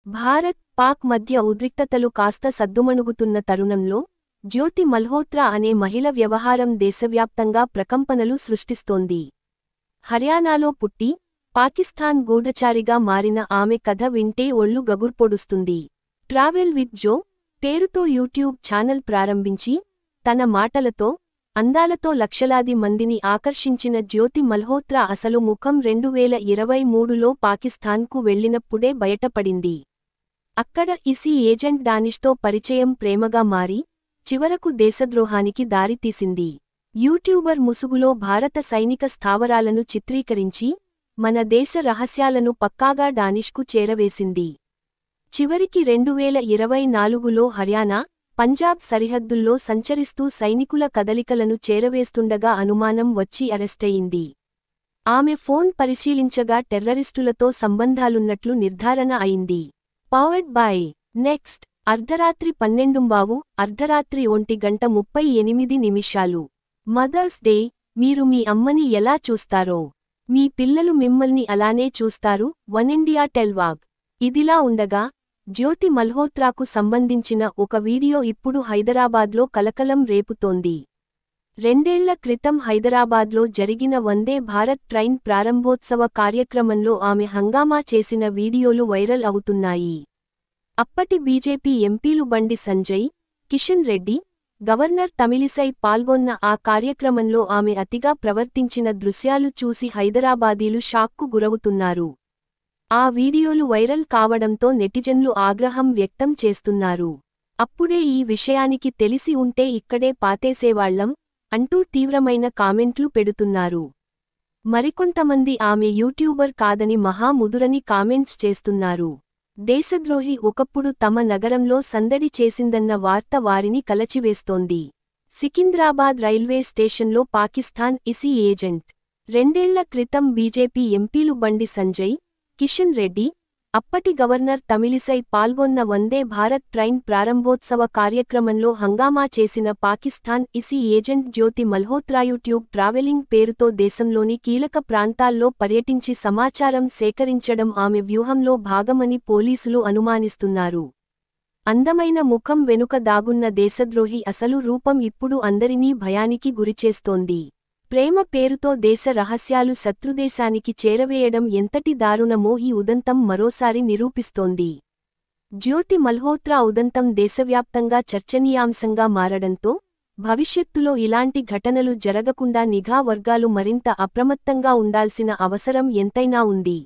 భారత్, పాక్ మధ్య ఉద్రిక్తతలు కాస్త సద్దుమణుగుతున్న తరుణంలో జ్యోతి మల్హోత్రా అనే మహిళ వ్యవహారం దేశవ్యాప్తంగా ప్రకంపనలు సృష్టిస్తోంది. హర్యానాలో పుట్టి, పాకిస్తాన్ గూఢచారిగా మారిన ఆమె కథ వింటే ఒళ్ళు గగుర్పొడుస్తుంది. ట్రావెల్ విత్ జో పేరుతో యూట్యూబ్ ఛానల్ ప్రారంభించి, తన మాటలతో, అందాలతో లక్షలాది మందిని ఆకర్షించిన జ్యోతి మల్హోత్రా అసలు ముఖం 2023లో పాకిస్తాన్కు వెళ్లినప్పుడే బయటపడింది. అక్కడ ఇసి ఏజెంట్ డానిష్తో పరిచయం ప్రేమగా మారి, చివరకు దేశద్రోహానికి దారితీసింది. యూట్యూబర్ ముసుగులో భారత సైనిక స్థావరాలను చిత్రీకరించి, మన దేశ రహస్యాలను పక్కాగా డానిష్కు చేరవేసింది. చివరికి 2024లో హర్యానా, పంజాబ్ సరిహద్దుల్లో సంచరిస్తూ సైనికుల కదలికలను చేరవేస్తుండగా అనుమానం వచ్చి అరెస్టయింది. ఆమె ఫోన్ పరిశీలించగా టెర్రరిస్టులతో సంబంధాలున్నట్లు నిర్ధారణ అయింది. పవర్డ్ బై నెక్స్ట్ అర్ధరాత్రి 12 అర్ధరాత్రి 1:38 మదర్స్ డే. మీరు మీ అమ్మని ఎలా చూస్తారో, మీ పిల్లలు మిమ్మల్ని అలానే చూస్తారు. వన్ ఇండియా టెల్వాగ్. ఇదిలా ఉండగా, జ్యోతి మల్హోత్రాకు సంబంధించిన ఒక వీడియో ఇప్పుడు హైదరాబాద్లో కలకలం రేపుతోంది. 2 ఏళ్ల క్రితం హైదరాబాద్లో జరిగిన వందే భారత్ ట్రైన్ ప్రారంభోత్సవ కార్యక్రమంలో ఆమె హంగామా చేసిన వీడియోలు వైరల్ అవుతున్నాయి. అప్పటి బీజేపీ ఎంపీలు బండి సంజయ్, కిషన్ రెడ్డి, గవర్నర్ తమిళిసై పాల్గొన్న ఆ కార్యక్రమంలో ఆమె అతిగా ప్రవర్తించిన దృశ్యాలు చూసి హైదరాబాదీలు షాక్కు గురవుతున్నారు. ఆ వీడియోలు వైరల్ కావడంతో నెటిజన్లు ఆగ్రహం వ్యక్తం చేస్తున్నారు. అప్పుడే ఈ విషయానికి తెలిసి ఉంటే ఇక్కడే పాతేసేవాళ్లం అంటూ తీవ్రమైన కామెంట్లు పెడుతున్నారు. మరికొంతమంది ఆమె యూట్యూబర్ కాదని మహా ముదురని కామెంట్స్ చేస్తున్నారు. దేశద్రోహి ఒకప్పుడు తమ నగరంలో సందడి చేసిందన్న వార్త వారిని కలచివేస్తోంది. సికింద్రాబాద్ రైల్వే స్టేషన్లో పాకిస్తాన్ ఇసి ఏజెంట్. 2 ఏళ్ల క్రితం బీజేపీ ఎంపీలు బండి సంజయ్, కిషన్ రెడ్డి, అప్పటి గవర్నర్ తమిళిసై పాల్గొన్న వందే భారత్ ట్రైన్ ప్రారంభోత్సవ కార్యక్రమంలో హంగామా చేసిన పాకిస్తాన్ ఇసి ఏజెంట్ జ్యోతి మల్హోత్రా యూట్యూబ్ ట్రావెలింగ్ పేరుతో దేశంలోని కీలక ప్రాంతాల్లో పర్యటించి సమాచారం సేకరించడం ఆమె వ్యూహంలో భాగమని పోలీసులు అనుమానిస్తున్నారు. అందమైన ముఖం వెనుక దాగున్న దేశద్రోహి అసలు రూపం ఇప్పుడు అందరినీ భయానికి గురిచేస్తోంది. ప్రేమ పేరుతో దేశ రహస్యాలు శత్రుదేశానికి చేరవేయడం ఎంతటి దారుణమో ఈ ఉదంతం మరోసారి నిరూపిస్తోంది. జ్యోతి మల్హోత్రా ఉదంతం దేశవ్యాప్తంగా చర్చనీయాంశంగా మారడంతో, భవిష్యత్తులో ఇలాంటి ఘటనలు జరగకుండా నిఘా వర్గాలు మరింత అప్రమత్తంగా ఉండాల్సిన అవసరం ఎంతైనా ఉంది.